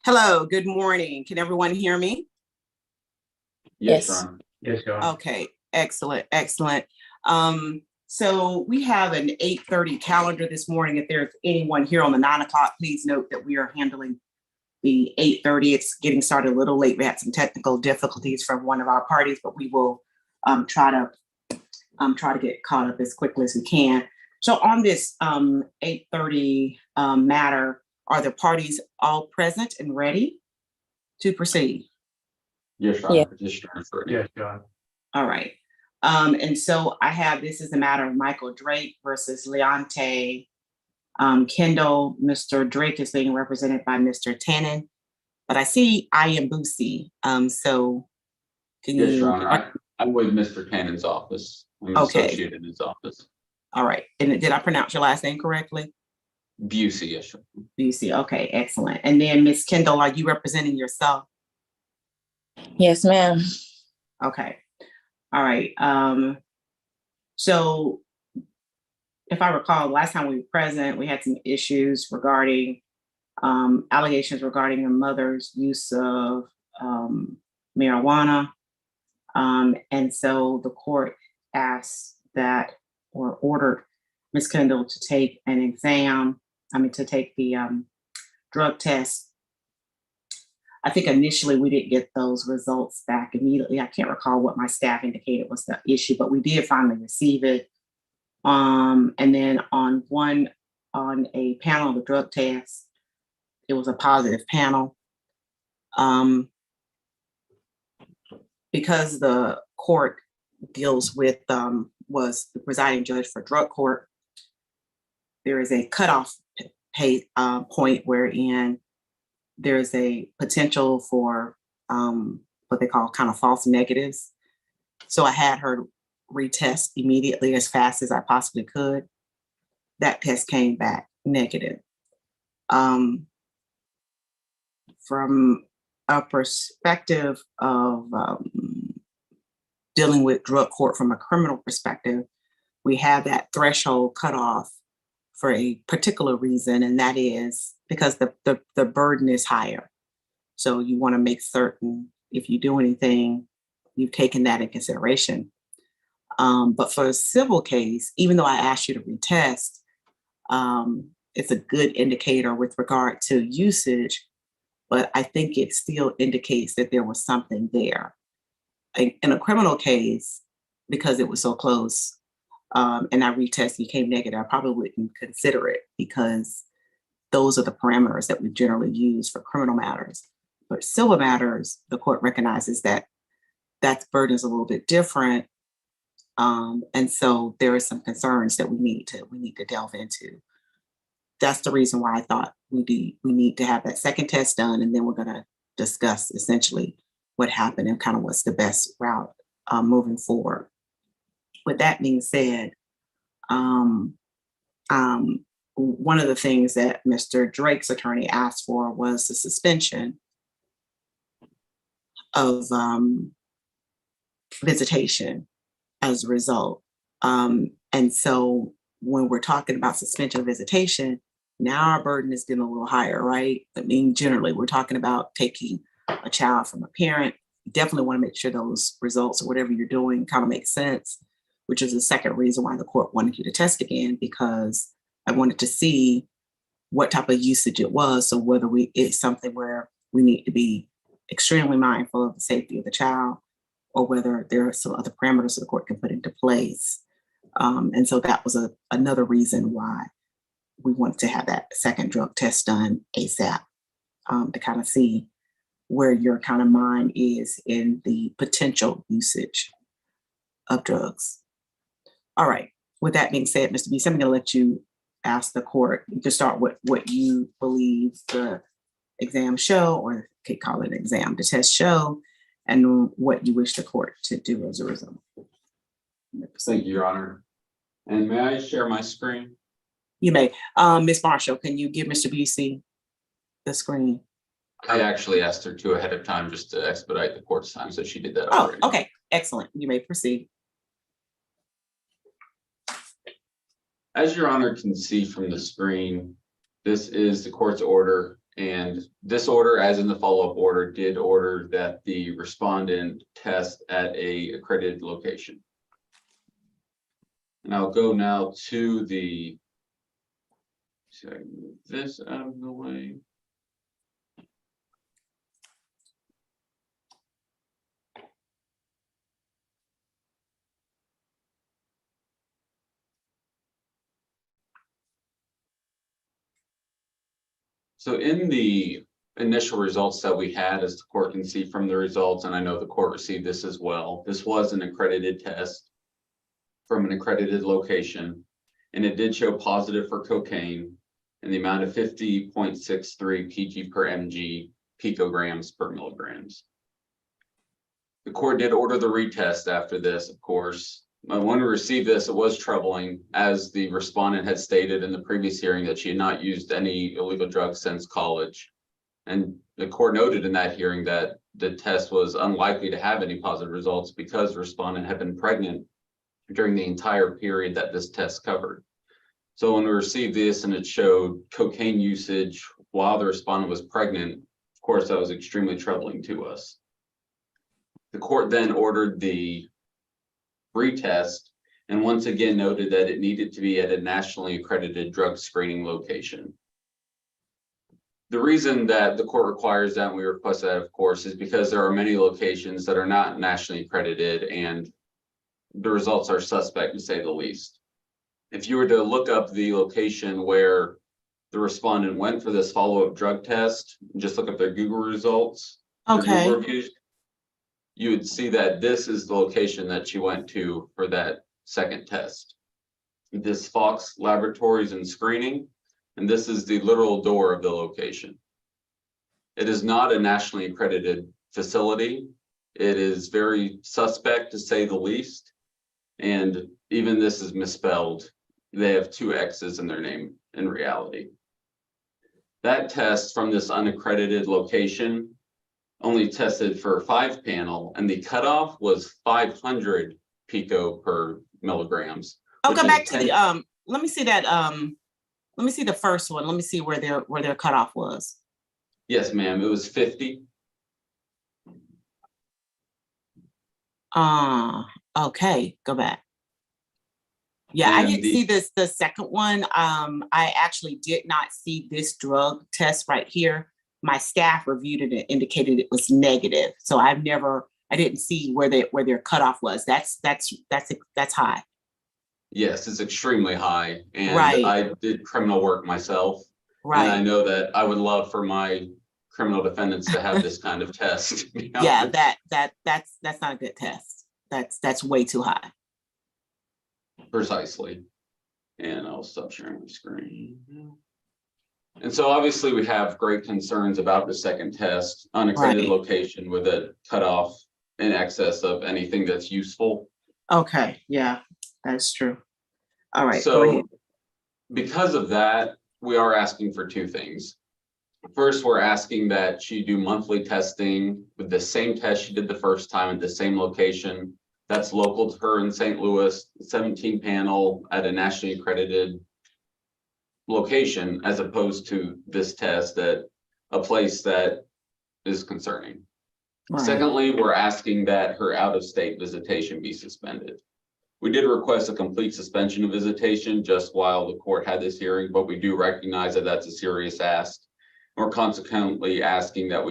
Hello, good morning. Can everyone hear me? Yes, Yes. Ron. Yes, John. Okay, excellent, excellent. So we have an 8:30 calendar this morning. If there's anyone here on the 9 o'clock, please note that we are handling the 8:30. It's getting started a little late. We had some technical difficulties from one of our parties, but we will try to get caught up as quickly as we can. So on this 8:30 matter, are the parties all present and ready to proceed? Yes, Ron. Yeah. Petitioner for it. Yes, John. All right. And so this is the matter of Michael Drake versus Leonte Kendall. Mr. Drake is being represented by Mr. Tannen, but I see I am Boosie. So can Yes, you? Ron. I'm with Mr. Cannon's office. I'm an Okay. associate in his office. All right. And did I pronounce your last name correctly? Busey, yes, sir. Boosie. Okay, excellent. And then Miss Kendall, are you representing yourself? Yes, ma'am. Okay. All right. So if I recall, last time we were present, we had some issues regarding allegations regarding your mother's use of marijuana. And so the court asked that or ordered Ms. Kendall to take an exam, to take the drug test. I think initially we didn't get those results back immediately. I can't recall what my staff indicated was the issue, but we did finally receive it. And then on a panel of the drug test, it was a positive panel. Because the court deals with, was the presiding judge for drug court, there is a cutoff point wherein there is a potential for what they call kind of false negatives. So I had her retest immediately as fast as I possibly could. That test came back negative. From a perspective of dealing with drug court from a criminal perspective, we have that threshold cut off for a particular reason, and that is because the burden is higher. So you want to make certain if you do anything, you've taken that in consideration. But for a civil case, even though I asked you to retest, it's a good indicator with regard to usage, but I think it still indicates that there was something there. In a criminal case, because it was so close, and I retested, came negative, I probably wouldn't consider it because those are the parameters that we generally use for criminal matters. But civil matters, the court recognizes that burden is a little bit different. And so there are some concerns that we need to delve into. That's the reason why I thought we need to have that second test done, and then we're going to discuss essentially what happened and kind of what's the best route moving forward. With that being said, one of the things that Mr. Drake's attorney asked for was the suspension of visitation as a result. And so when we're talking about suspension of visitation, now our burden is getting a little higher, right? I mean, generally, we're talking about taking a child from a parent. You definitely want to make sure those results or whatever you're doing kind of make sense, which is the second reason why the court wanted you to test again, because I wanted to see what type of usage it was. So whether it's something where we need to be extremely mindful of the safety of the child, or whether there are some other parameters the court can put into place. And so that was another reason why we wanted to have that second drug test done ASAP, to kind of see where your kind of mind is in the potential usage of drugs. All right. With that being said, Mr. B, I'm going to let you ask the court to start with what you believe the exam show, or could call it an exam, the test show, and what you wish the court to do as a result. Thank you, Your Honor. And may I share my screen? You may. Ms. Marshall, can you give Mr. Busey the screen? I actually asked her to ahead of time just to expedite the court's time, so she did that Oh, already. okay. Excellent. You may proceed. As Your Honor can see from the screen, this is the court's order And this order, as in the follow-up order, did order that the respondent test at a accredited location. And I'll go now to the, should I move this out of the way? So in the initial results that we had, as the court can see from the results, and I know the court received this as well, this was an accredited test from an accredited location, and it did show positive for cocaine in the amount of 50.63 PG per mg, picograms per milligrams. The court did order the retest after this, of course. When we received this, it was troubling, as the respondent had stated in the previous hearing that she had not used any illegal drugs since college. And the court noted in that hearing that the test was unlikely to have any positive results because the respondent had been pregnant during the entire period that this test covered. So when we received this and it showed cocaine usage while the respondent was pregnant, of course, that was extremely troubling to us. The court then ordered the retest and once again noted that it needed to be at a nationally accredited drug screening location. The reason that the court requires that, and we request that, of course, is because there are many locations that are not nationally accredited and the results are suspect, to say the least. If you were to look up the location where the respondent went for this follow-up drug test, just look up their Google results, their Okay. Google reviews, you would see that this is the location that she went to for that second test. This Fox Laboratories and Screening, and this is the literal door of the location. It is not a nationally accredited facility. It is very suspect, to say the least, and even this is misspelled. They have 2 X's in their name in reality. That test from this unaccredited location only tested for 5 panel, and the cutoff was 500 pico per milligrams. I'll go back to 10. the let me see that let me see the first one. Let me see where their cutoff was. Yes, ma'am, it was 50. Okay, go back. Yeah, I didn't see this, the second one. I actually did not see this drug test right here. My staff reviewed it and indicated it was negative. So I didn't see where their cutoff was. That's high. Yes, it's extremely high. And Right. I did criminal work myself. Right. And I know that I would love for my criminal defendants to have this kind of test. Yeah, that's not a good test. That's way too high. Precisely. And I'll stop sharing my screen. And so obviously we have great concerns about the second test, unaccredited location with a cutoff in excess of anything that's useful. Okay, yeah, that's true. All right. So because of that, we are asking for 2 things. First, we're asking that she do monthly testing with the same test she did the first time at the same location. That's local to her in St. Louis, 17 panel at a nationally accredited location, as opposed to this test at a place that is concerning. Right. Secondly, we're asking that her out-of-state visitation be suspended. We did request a complete suspension of visitation just while the court had this hearing, but we do recognize that that's a serious ask. We're consequently asking that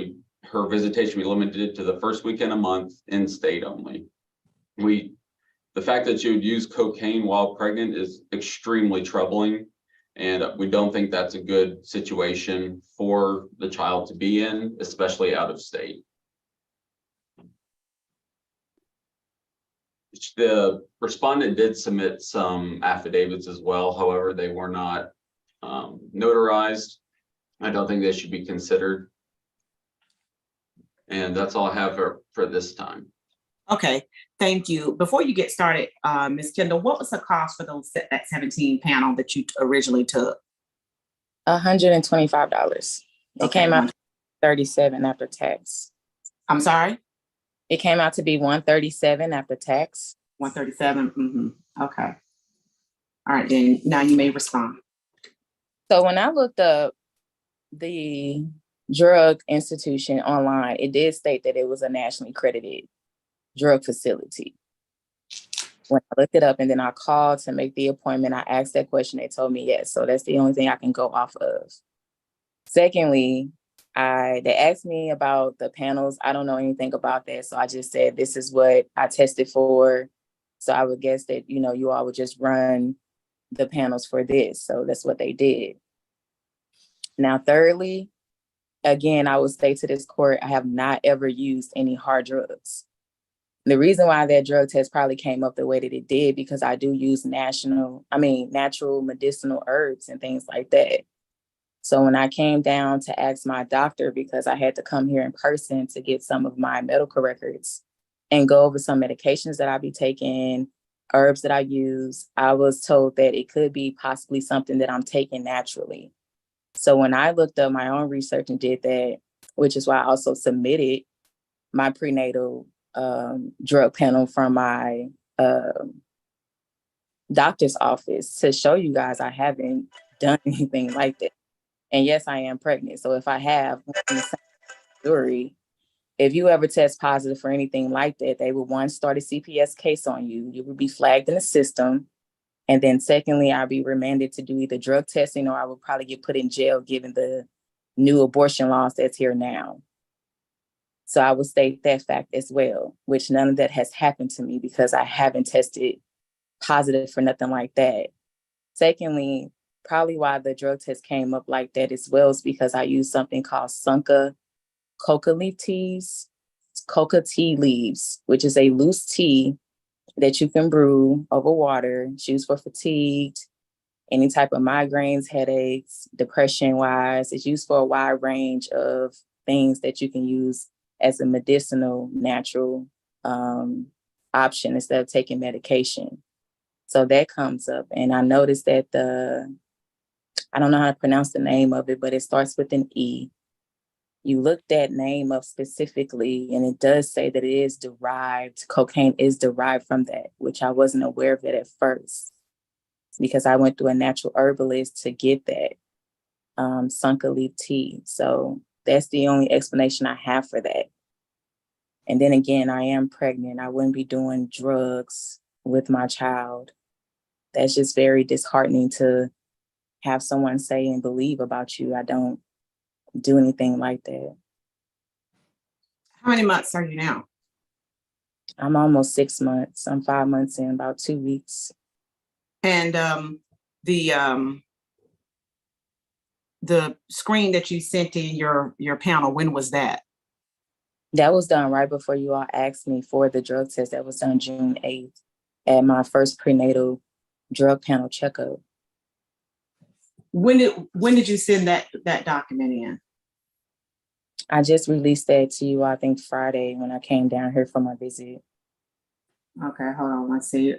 her visitation be limited to the first weekend a month in state only. The fact that she would use cocaine while pregnant is extremely troubling, and we don't think that's a good situation for the child to be in, especially out of state. The respondent did submit some affidavits as well. However, they were not notarized. I don't think they should be considered. And that's all I have for this time. Okay, thank you. Before you get started, Ms. Kendall, what was the cost for that 17 panel that you originally took? $125. It came out $37 after tax. I'm sorry? It came out to be $137 after tax. 137. Mm-hmm. Okay. All right, then now you may respond. So when I looked up the drug institution online, it did state that it was a nationally accredited drug facility. When I looked it up and then I called to make the appointment, I asked that question. They told me yes. So that's the only thing I can go off of. Secondly, they asked me about the panels. I don't know anything about that. So I just said, this is what I tested for. So I would guess that, you all would just run the panels for this. So that's what they did. Now, thirdly, again, I would say to this court, I have not ever used any hard drugs. The reason why that drug test probably came up the way that it did, because I do use natural medicinal herbs and things like that. So when I came down to ask my doctor, because I had to come here in person to get some of my medical records and go over some medications that I be taking, herbs that I use, I was told that it could be possibly something that I'm taking naturally. So when I looked up my own research and did that, which is why I also submitted my prenatal drug panel from my doctor's office to show you guys I haven't done anything like that. And yes, I am pregnant. So if I have story, if you ever test positive for anything like that, they would one, start a CPS case on you. You would be flagged in the system. And then secondly, I'll be remanded to do either drug testing or I would probably get put in jail given the new abortion laws that's here now. So I would state that fact as well, which none of that has happened to me because I haven't tested positive for nothing like that. Secondly, probably why the drug test came up like that as well is because I use something called Sunka coca tea leaves, which is a loose tea that you can brew over water. It's used for fatigue, any type of migraines, headaches, depression wise. It's used for a wide range of things that you can use as a medicinal, natural option instead of taking medication. So that comes up. And I noticed that I don't know how to pronounce the name of it, but it starts with an E. You look that name up specifically, and it does say that it is derived, cocaine is derived from that, which I wasn't aware of it at first because I went through a natural herbalist to get that Sunka leaf tea. So that's the only explanation I have for that. And then again, I am pregnant. I wouldn't be doing drugs with my child. That's just very disheartening to have someone say and believe about you. I don't do anything like that. How many months are you now? I'm almost 6 months. I'm 5 months in, about 2 weeks. And the screen that you sent in your panel, when was that? That was done right before you all asked me for the drug test. That was done June 8th at my first prenatal drug panel checkup. When did you send that document in? I just released that to you, I think Friday when I came down here for my visit. Okay, hold on, let's see.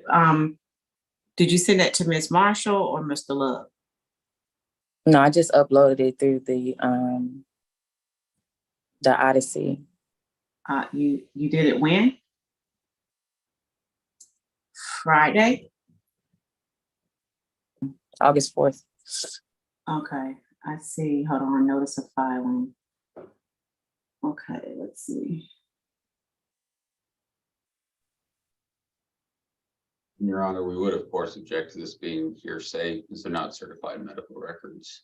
Did you send that to Ms. Marshall or Mr. Love? No, I just uploaded it through the Odyssey. You did it when? Friday? August 4th. Okay, I see. Hold on, notice of filing. Okay, let's see. Your Honor, we would of course object to this being hearsay because they're not certified medical records.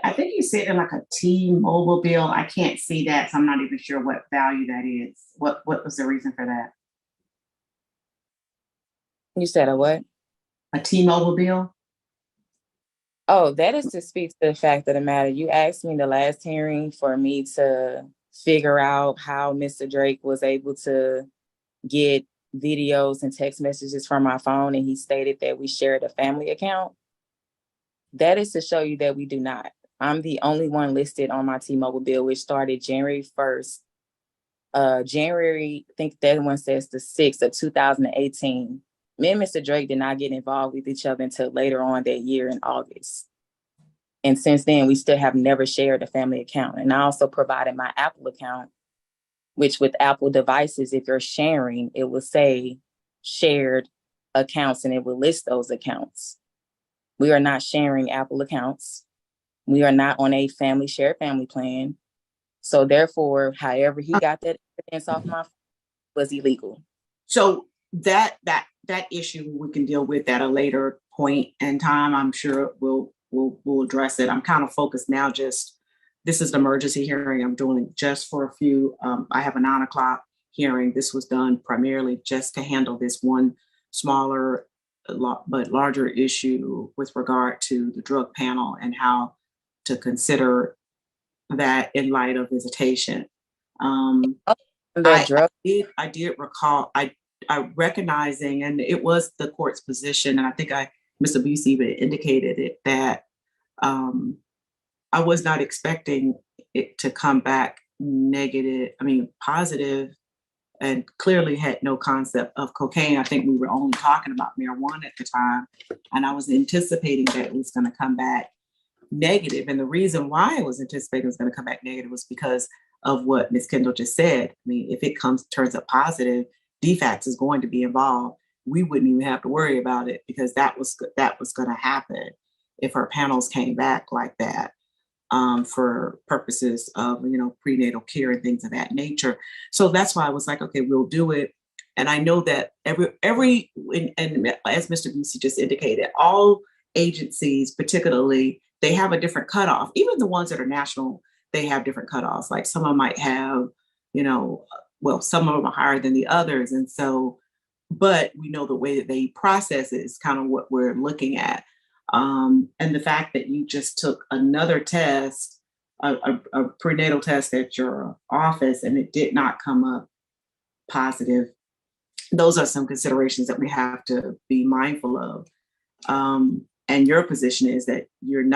I think you said in like a T-Mobile bill. I can't see that, so I'm not even sure what value that is. What was the reason for that? You said a what? A T-Mobile bill? Oh, that is to speak to the fact of the matter. You asked me the last hearing for me to figure out how Mr. Drake was able to get videos and text messages from my phone, and he stated that we shared a family account. That is to show you that we do not. I'm the only one listed on my T-Mobile bill, which started January 1st. January, I think that one says the 6th of 2018. Me and Mr. Drake did not get involved with each other until later on that year in August. And since then, we still have never shared a family account. And I also provided my Apple account, which with Apple devices, if you're sharing, it will say shared accounts and it will list those accounts. We are not sharing Apple accounts. We are not on a shared family plan. So therefore, however he got that evidence off my phone was illegal. So that issue we can deal with at a later point in time. I'm sure we'll address it. I'm kind of focused now. This is the emergency hearing. I'm doing it just for a few. I have a 9:00 hearing. This was done primarily just to handle this one smaller but larger issue with regard to the drug panel and how to consider that in light of visitation. I did recall, I recognizing, and it was the court's position, and I think Mr. Busey even indicated it, that I was not expecting it to come back positive, and clearly had no concept of cocaine. I think we were only talking about marijuana at the time, and I was anticipating that it was going to come back negative. And the reason why I was anticipating it was going to come back negative was because of what Ms. Kendall just said. I mean, if it turns up positive, DFACS is going to be involved. We wouldn't even have to worry about it because that was going to happen if her panels came back like that, for purposes of, prenatal care and things of that nature. So that's why I was like, okay, we'll do it. And I know that every and as Mr. Busey just indicated, all agencies, particularly, they have a different cutoff. Even the ones that are national, they have different cutoffs. Like some of them might have, some of them are higher than the others. And so, but we know the way that they process it is kind of what we're looking at. And the fact that you just took another test, a prenatal test at your office, and it did not come up positive, those are some considerations that we have to be mindful of. And your position is that you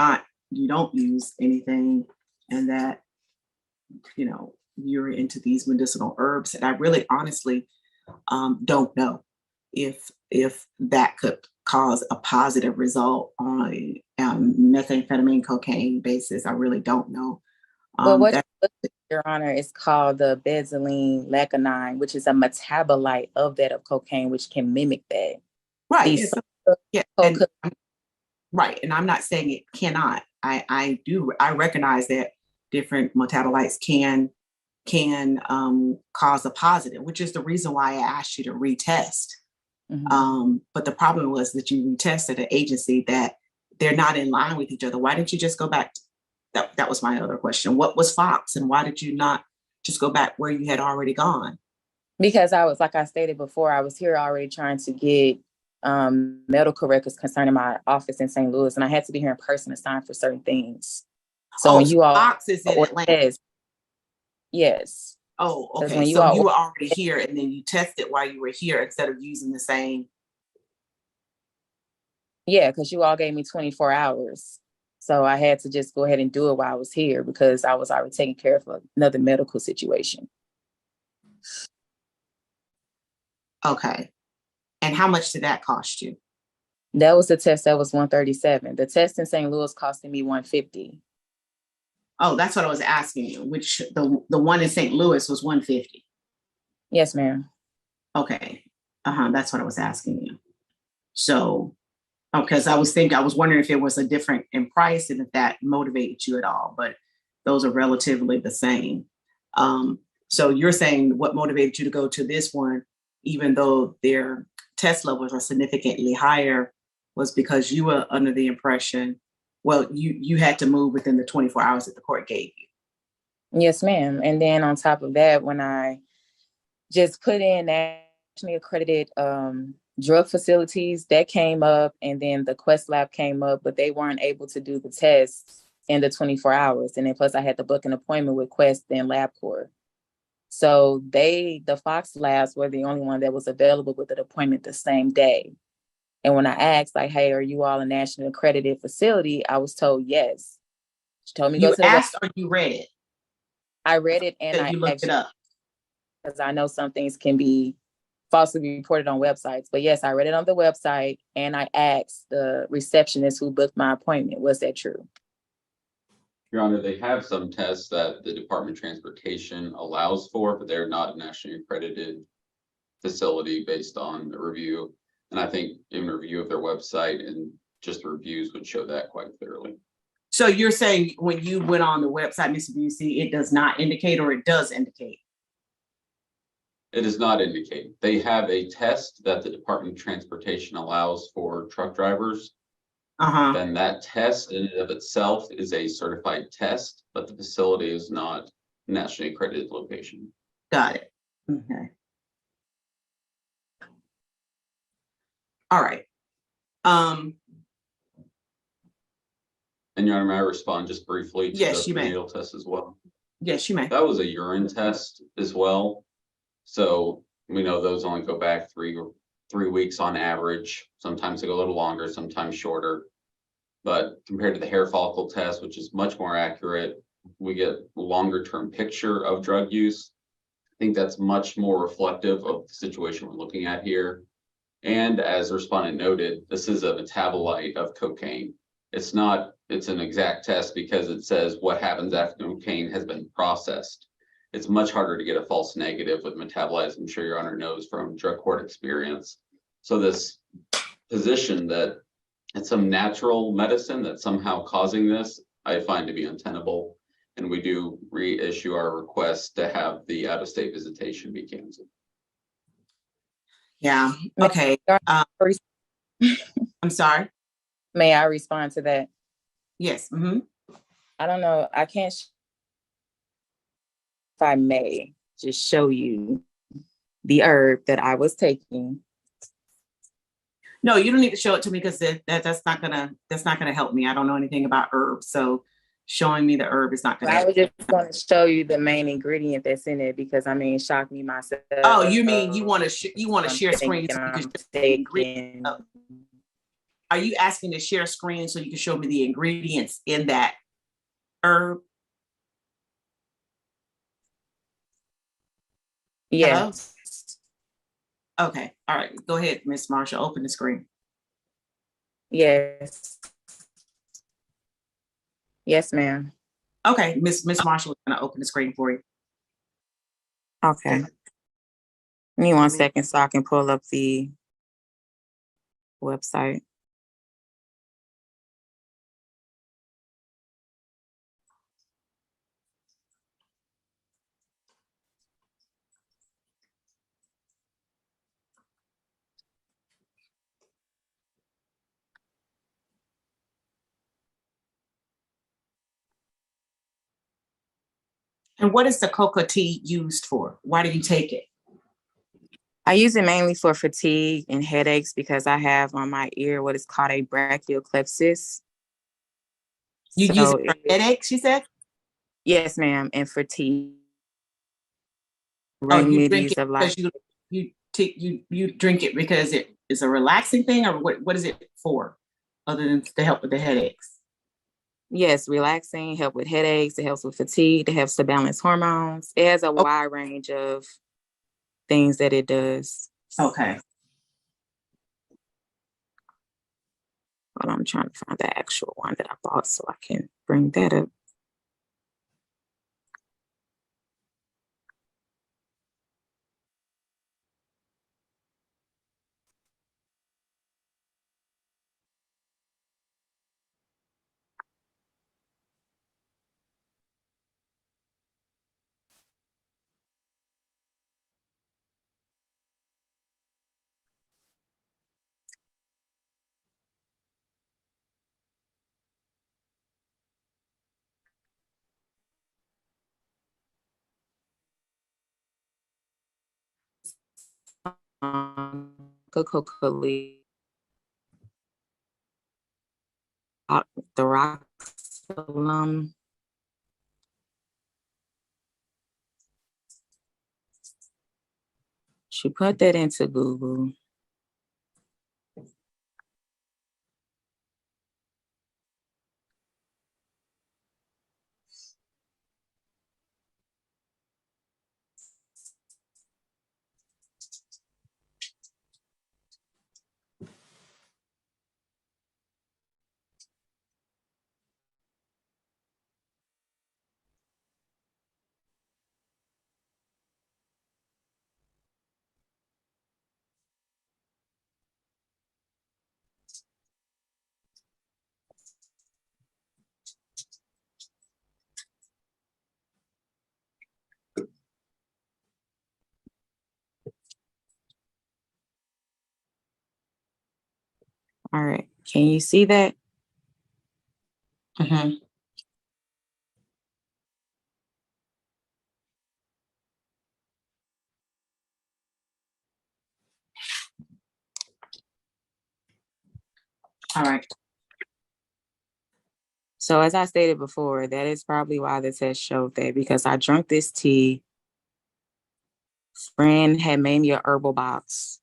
don't use anything, and that, you're into these medicinal herbs. And I really honestly don't know if that could cause a positive result on a methamphetamine cocaine basis. I really don't know. Your Honor, is called the benzoylene lacanine, which is a metabolite of that of cocaine, which can mimic that. Right. Right. And I'm not saying it cannot. I recognize that different metabolites can cause a positive, which is the reason why I asked you to retest. Mm-hmm. But the problem was that you retested an agency that they're not in line with each other. Why didn't you just go back? That was my other question. What was Fox, and why did you not just go back where you had already gone? Because I was, like I stated before, I was here already trying to get medical records concerning my office in St. Louis, and I had to be here in person to sign for certain things. So when you all Fox is in Atlanta. Yes. Oh, okay. So you were already here, and then you tested while you were here instead of using the same. Yeah, because you all gave me 24 hours. So I had to just go ahead and do it while I was here because I was already taking care of another medical situation. Okay. And how much did that cost you? That was the test. That was $137. The test in St. Louis costing me $150. Oh, that's what I was asking you. Which the one in St. Louis was $150. Yes, ma'am. Okay. That's what I was asking you. So, because I was wondering if it was a different in price and if that motivated you at all, but those are relatively the same. So you're saying what motivated you to go to this one, even though their test levels are significantly higher, was because you were under the impression, well, you had to move within the 24 hours that the court gave you. Yes, ma'am. And then on top of that, when I just put in nationally accredited drug facilities, that came up, and then the Quest Lab came up, but they weren't able to do the tests in the 24 hours. And then plus I had to book an appointment with Quest and LabCorp. So the Fox Labs were the only one that was available with an appointment the same day. And when I asked, like, hey, are you all a national accredited facility? I was told yes. She told me to go You to the asked or you read it? I read it and That I you looked it actually, up. because I know some things can be falsely reported on websites. But yes, I read it on the website and I asked the receptionist who booked my appointment, was that true? Your Honor, they have some tests that the Department of Transportation allows for, but they're not a nationally accredited facility based on a review. And I think in a review of their website and just the reviews would show that quite clearly. So you're saying when you went on the website, Mr. Busey, it does not indicate or it does indicate? It does not indicate. They have a test that the Department of Transportation allows for truck drivers. Uh-huh. Then that test in and of itself is a certified test, but the facility is not a nationally accredited location. Got it. Okay. All right. And Your Honor, may I respond just briefly to Yes, the you may. prenatal test as well? Yes, you may. That was a urine test as well. So we know those only go back 3 weeks on average. Sometimes they go a little longer, sometimes shorter. But compared to the hair follicle test, which is much more accurate, we get a longer term picture of drug use. I think that's much more reflective of the situation we're looking at here. And as the respondent noted, this is a metabolite of cocaine. It's an exact test because it says what happens after cocaine has been processed. It's much harder to get a false negative with metabolites. I'm sure Your Honor knows from drug court experience. So this position that it's some natural medicine that's somehow causing this, I find to be untenable. And we do reissue our request to have the out-of-state visitation be canceled. Yeah. Okay. I'm sorry. May I respond to that? Yes. Mm-hmm. I don't know. I can't, if I may just show you the herb that I was taking. No, you don't need to show it to me because that's not gonna help me. I don't know anything about herbs, so showing me the herb is not gonna. I would just want to show you the main ingredient that's in it because I mean, it shocked me myself. Oh, you mean you want to share screen? So you can taking. Are you asking to share screen so you can show me the ingredients in that herb? Yes. Hello? Okay. All right. Go ahead, Miss Marshall. Open the screen. Yes. Yes, ma'am. Okay, Miss Marshall is going to open the screen for you. Okay. Give me 1 second so I can pull up the website. And what is the coca tea used for? Why do you take it? I use it mainly for fatigue and headaches because I have on my ear what is called a brachioclepsis. You use it for headaches, you said? Yes, ma'am, and fatigue. Oh, you drink Remedies it of life. because you drink it because it is a relaxing thing, or what is it for, other than to help with the headaches? Yes, relaxing, help with headaches, it helps with fatigue, it helps to balance hormones. It has a wide range of things that it does. Okay. But I'm trying to find the actual one that I bought so I can bring that up. Coca-Cola, the rock alum. She put that into Google. All right, can you see that? Mm-hmm. All right. So as I stated before, that is probably why the test showed that, because I drank this tea. Friend had made me a herbal box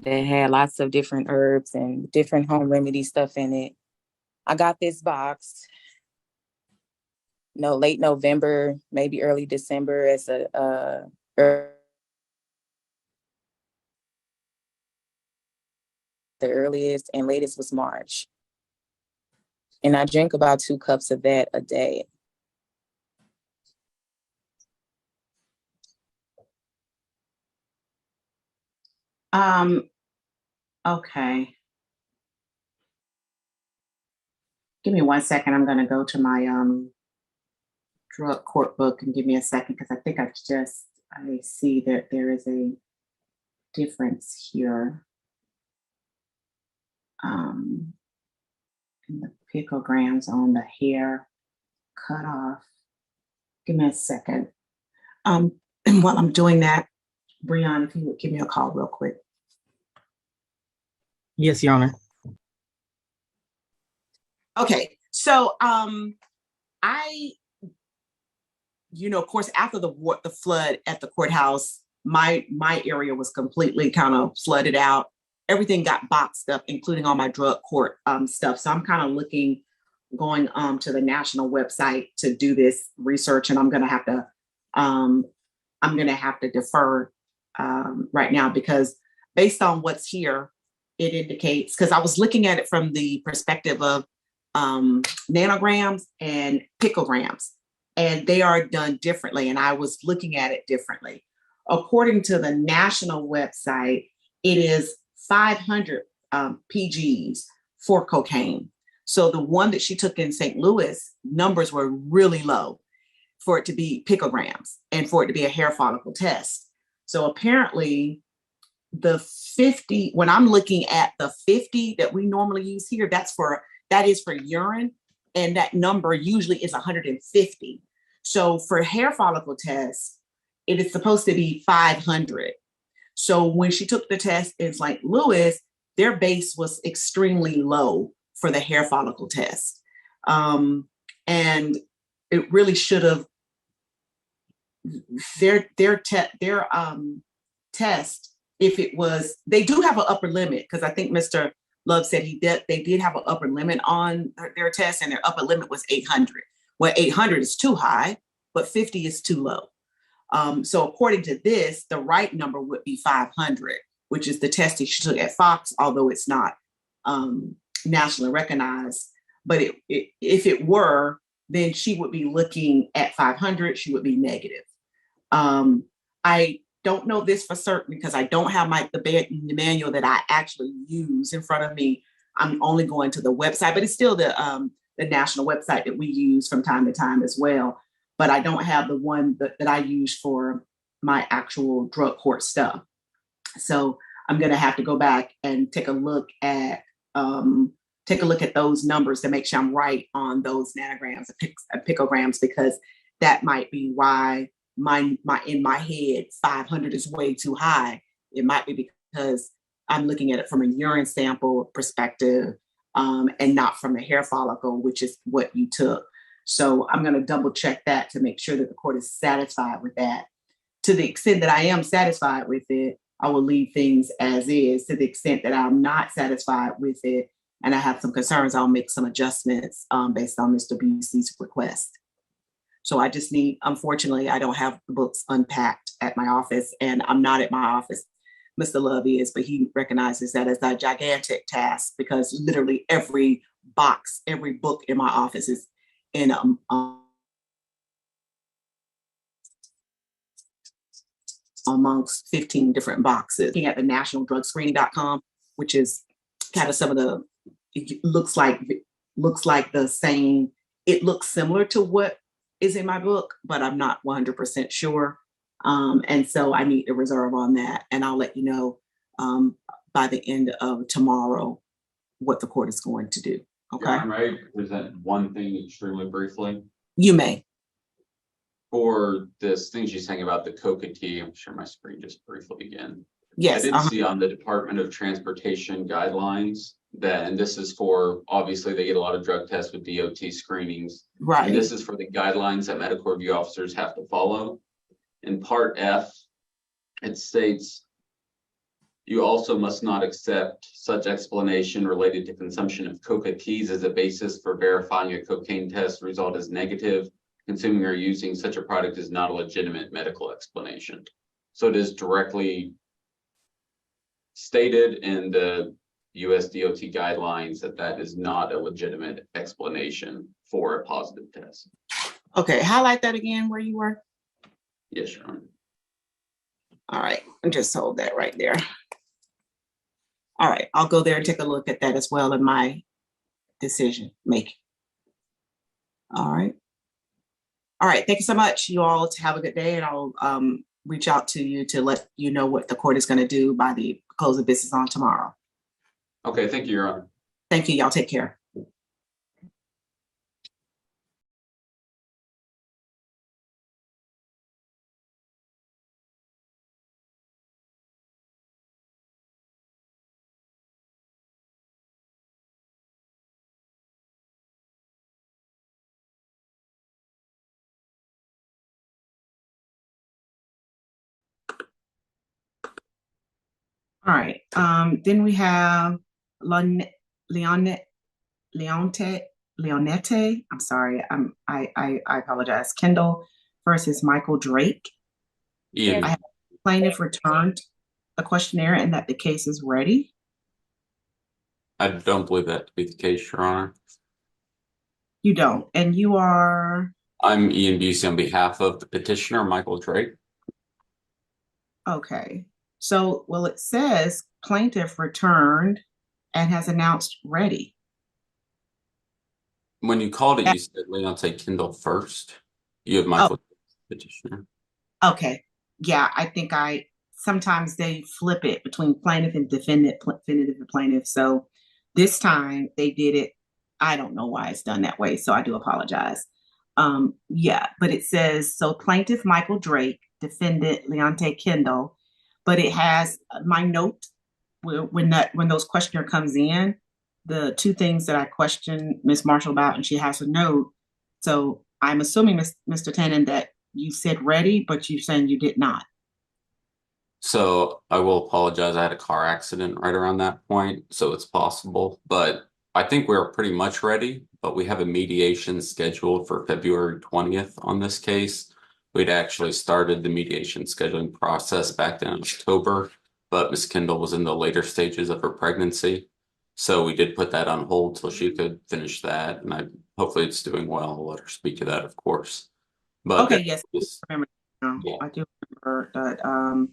that had lots of different herbs and different home remedy stuff in it. I got this box, late November, maybe early December as the earliest, and latest was March. And I drink about 2 cups of that a day. Okay. Give me 1 second. I'm going to go to my drug court book, and give me a second, because I think I see that there is a difference here. In the picograms on the hair cutoff. Give me a second. And while I'm doing that, Breon, if you would give me a call real quick. Yes, Your Honor. Okay, so of course, after the flood at the courthouse, my area was completely kind of flooded out. Everything got boxed up, including all my drug court stuff. So I'm kind of going to the national website to do this research, and I'm gonna have to defer right now, because based on what's here, it indicates, because I was looking at it from the perspective of nanograms and picograms, and they are done differently, and I was looking at it differently. According to the national website, it is 500 PGs for cocaine. So the one that she took in St. Louis, numbers were really low for it to be picograms and for it to be a hair follicle test. So apparently the 50, when I'm looking at the 50 that we normally use here, that is for urine, and that number usually is 150. So for hair follicle tests, it is supposed to be 500. So when she took the test in St. Louis, their base was extremely low for the hair follicle test. And it really should have, their test, if it was, they do have an upper limit, because I think Mr. Love said they did have an upper limit on their test, and their upper limit was 800. Well, 800 is too high, but 50 is too low. So according to this, the right number would be 500, which is the test that she took at Fox, although it's not nationally recognized. But if it were, then she would be looking at 500. She would be negative. I don't know this for certain, because I don't have the manual that I actually use in front of me. I'm only going to the website, but it's still the national website that we use from time to time as well. But I don't have the one that I use for my actual drug court stuff. So I'm going to have to go back and take a look at those numbers to make sure I'm right on those nanograms and picograms, because that might be why my in my head 500 is way too high. It might be because I'm looking at it from a urine sample perspective, and not from the hair follicle, which is what you took. So I'm going to double check that to make sure that the court is satisfied with that. To the extent that I am satisfied with it, I will leave things as is. To the extent that I'm not satisfied with it and I have some concerns, I'll make some adjustments based on Mr. Busey's request. So I just need, unfortunately, I don't have the books unpacked at my office, and I'm not at my office. Mr. Love is, but he recognizes that as a gigantic task because literally every box, every book in my office is in amongst 15 different boxes. Looking at the nationaldrugscreening.com, which is kind of some of the, it looks like the same, it looks similar to what is in my book, but I'm not 100% sure. And so I need to reserve on that. And I'll let you know by the end of tomorrow what the court is going to do. Okay. I might present one thing extremely briefly. You may. For this thing she's saying about the coca tea, I'm sure my screen just briefly again. Yes. I did see on the Department of Transportation guidelines that, and this is for, obviously they get a lot of drug tests with DOT screenings. Right. And this is for the guidelines that medical review officers have to follow. In part F, it states, you also must not accept such explanation related to consumption of coca teas as a basis for verifying a cocaine test result is negative. Consuming or using such a product is not a legitimate medical explanation. So it is directly stated in the US DOT guidelines that that is not a legitimate explanation for a positive test. Okay, highlight that again where you were. Yes, Your Honor. All right, and just hold that right there. All right, I'll go there and take a look at that as well in my decision making. All right. All right, thank you so much. You all have a good day, and I'll reach out to you to let you know what the court is going to do by the close of business on tomorrow. Okay, thank you, Your Honor. Thank you. Y'all take care. All right. Then we have Leonete. I'm sorry. I apologize. Kendall versus Michael Drake. Ian, I have plaintiff returned a questionnaire and that the case is ready. I don't believe that to be the case, Your Honor. You don't, and you are. I'm Ian Busey on behalf of the petitioner, Michael Drake. Okay. So, well, it says plaintiff returned and has announced ready. When you called it, you said Leonte Kendall first. You have Michael petitioner. Okay. Yeah, I think sometimes they flip it between plaintiff and defendant, definitive and plaintiff. So this time they did it. I don't know why it's done that way. So I do apologize. Yeah, but it says, so plaintiff Michael Drake, defendant Leonte Kendall, but it has my note when those questionnaire comes in, the two things that I questioned Ms. Marshall about, and she has a note. So I'm assuming, Mr. Tannen, that you said ready, but you're saying you did not. So I will apologize. I had a car accident right around that point, so it's possible. But I think we're pretty much ready, but we have a mediation scheduled for February 20th on this case. We'd actually started the mediation scheduling process back in October, but Ms. Kendall was in the later stages of her pregnancy. So we did put that on hold till she could finish that. And hopefully it's doing well. I'll let her speak to that, of course. But okay, yes, I remember now. Yeah. I do remember that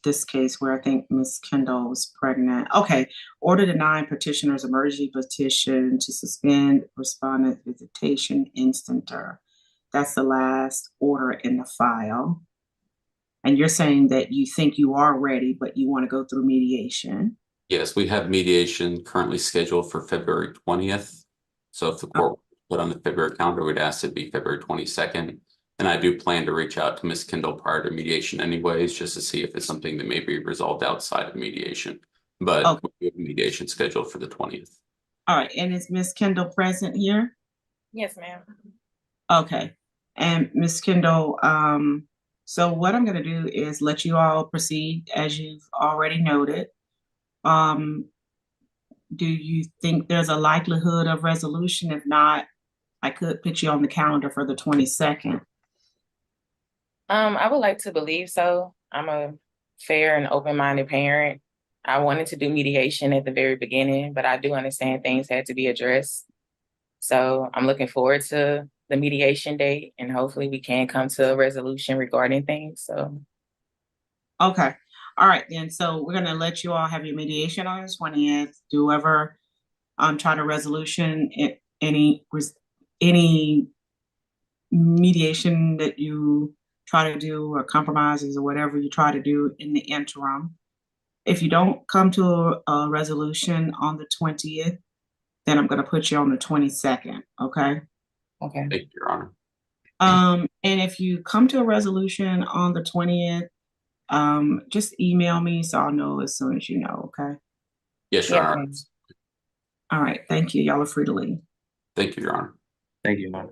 this case where I think Ms. Kendall was pregnant. Okay, order denying petitioner's emergency petition to suspend respondent visitation instanter. That's the last order in the file. And you're saying that you think you are ready, but you want to go through mediation. Yes, we have mediation currently scheduled for February 20th. So if the court put on the February calendar, we'd ask it be February 22nd. And I do plan to reach out to Ms. Kendall prior to mediation anyways, just to see if it's something that may be resolved outside of mediation. But we have mediation scheduled for the 20th. All right, and is Miss Kendall present here? Yes, ma'am. Okay, and Miss Kendall, so what I'm gonna do is let you all proceed as you've already noted. Um, do you think there's a likelihood of resolution? If not, I could put you on the calendar for the 22nd. I would like to believe so. I'm a fair and open-minded parent. I wanted to do mediation at the very beginning, but I do understand things had to be addressed. So I'm looking forward to the mediation date, and hopefully we can come to a resolution regarding things. So, Okay, all right then, so we're gonna let you all have your mediation on the 20th. Do ever try to resolution, any mediation that you try to do or compromises or whatever you try to do in the interim. If you don't come to a resolution on the 20th, then I'm going to put you on the 22nd. Okay. okay. Thank you, Your Honor. And if you come to a resolution on the 20th, just email me so I'll know as soon as you know. Okay. Yes, Your Yes, Honor. ma'am. All right. Thank you. Y'all are free to leave. Thank you, Your Honor. Thank you, Mom.